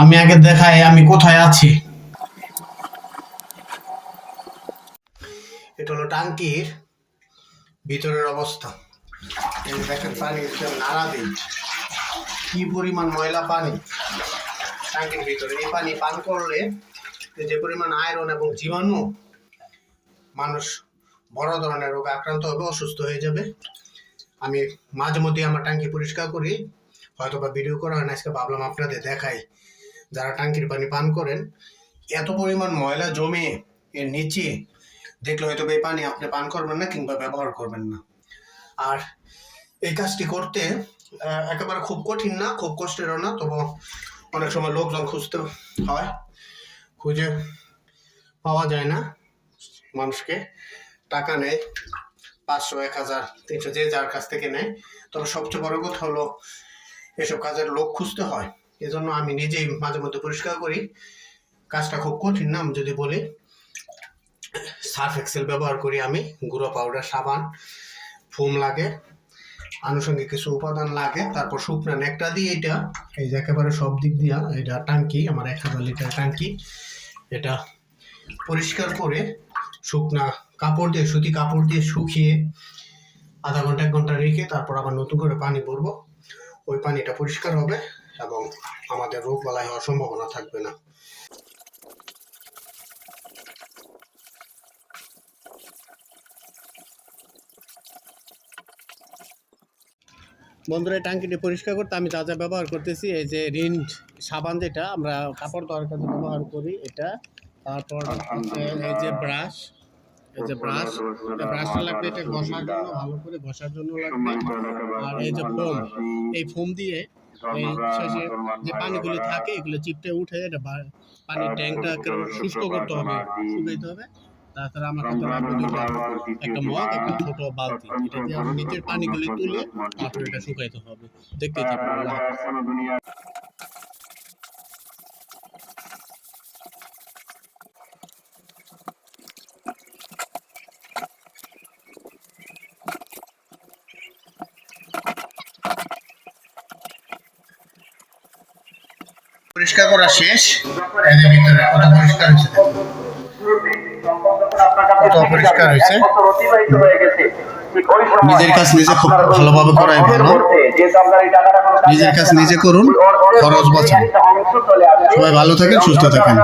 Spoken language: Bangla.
আমি আগে দেখাই আমি কোথায় আছি। এটা হলো টাঙ্কির ভিতরের অবস্থা। এই দেখেন পানি নাড়া দিই, কি পরিমাণ ময়লা পানি ট্যাঙ্কের ভিতরে। এই পানি পান করলে যে পরিমাণ আয়রন এবং জীবাণু, মানুষ বড় ধরনের রোগে আক্রান্ত হবে, অসুস্থ হয়ে যাবে। আমি মাঝে মধ্যে আমার ট্যাঙ্কি পরিষ্কার করি, হয়তো বা ভিডিও করা হয় না, আজকে ভাবলাম আপনাদের দেখাই। যারা ট্যাঙ্কির পানি পান করেন, এত পরিমাণ ময়লা জমে এর নিচে, দেখলে হয়তো এই পানি আপনি পান করবেন না কিংবা ব্যবহার করবেন না। আর এই কাজটি করতে একেবারে খুব কঠিন না, খুব কষ্টেরও না, তবু অনেক সময় লোকজন খুঁজতে হয়, খুঁজে পাওয়া যায় না। মানুষকে টাকা নেয় 500, 1000, 300, যে যার কাছ থেকে নেয়। তবে সবচেয়ে বড় কথা হলো এসব কাজের লোক খুঁজতে হয়। এজন্য আমি নিজেই মাঝে মধ্যে পরিষ্কার করি। কাজটা খুব কঠিন না। আমি যদি বলি, সার্ফ এক্সেল ব্যবহার করি আমি, গুঁড়ো পাউডার, সাবান, ফোম লাগে, আনুষঙ্গিক কিছু উপাদান লাগে, তারপর শুকনা নেকটা দিয়ে এটা এই যে একেবারে সব দিক দিয়া, এটা ট্যাঙ্কি আমার 1000 লিটার ট্যাঙ্কি, এটা পরিষ্কার করে শুকনা কাপড় দিয়ে, সুতি কাপড় দিয়ে শুকিয়ে আধা ঘন্টা 1 ঘন্টা রেখে তারপর আবার নতুন করে পানি ভরবো। ওই পানিটা পরিষ্কার হবে এবং আমাদের রোগ বালাই হওয়ার সম্ভাবনা থাকবে না। বন্ধুরা, ট্যাঙ্কিটি পরিষ্কার করতে আমি যা যা ব্যবহার করতেছি, এই যে রিন্ড সাবান, যেটা আমরা কাপড় ধোয়ার কাজে ব্যবহার করি এটা, তারপর এই যে ব্রাশ, এই যে ব্রাশটা লাগবে এটা ঘষার জন্য, ভালো করে ঘষার জন্য লাগবে। আর এই যে ফোম, এই ফোম দিয়ে এই শেষে যে পানিগুলো থাকে এগুলো চিপটে উঠে এটা পানির ট্যাঙ্কটা শুষ্ক করতে হবে, শুকাইতে হবে। তাছাড়া আমার কাছে লাগবে একটা মগ, একটা ছোট বালতি, এটা দিয়ে আমি নিচের পানিগুলি তুলে তারপর এটা শুকাইতে হবে। দেখতে থাকুন। পরিষ্কার করা শেষ। এর ভিতরে কত পরিষ্কার হয়েছে, কত পরিষ্কার হয়েছে। নিজের কাজ নিজে খুব ভালোভাবে করাই ভালো। নিজের কাজ নিজে করুন, খরচ বাঁচান। সবাই ভালো থাকেন, সুস্থ থাকেন।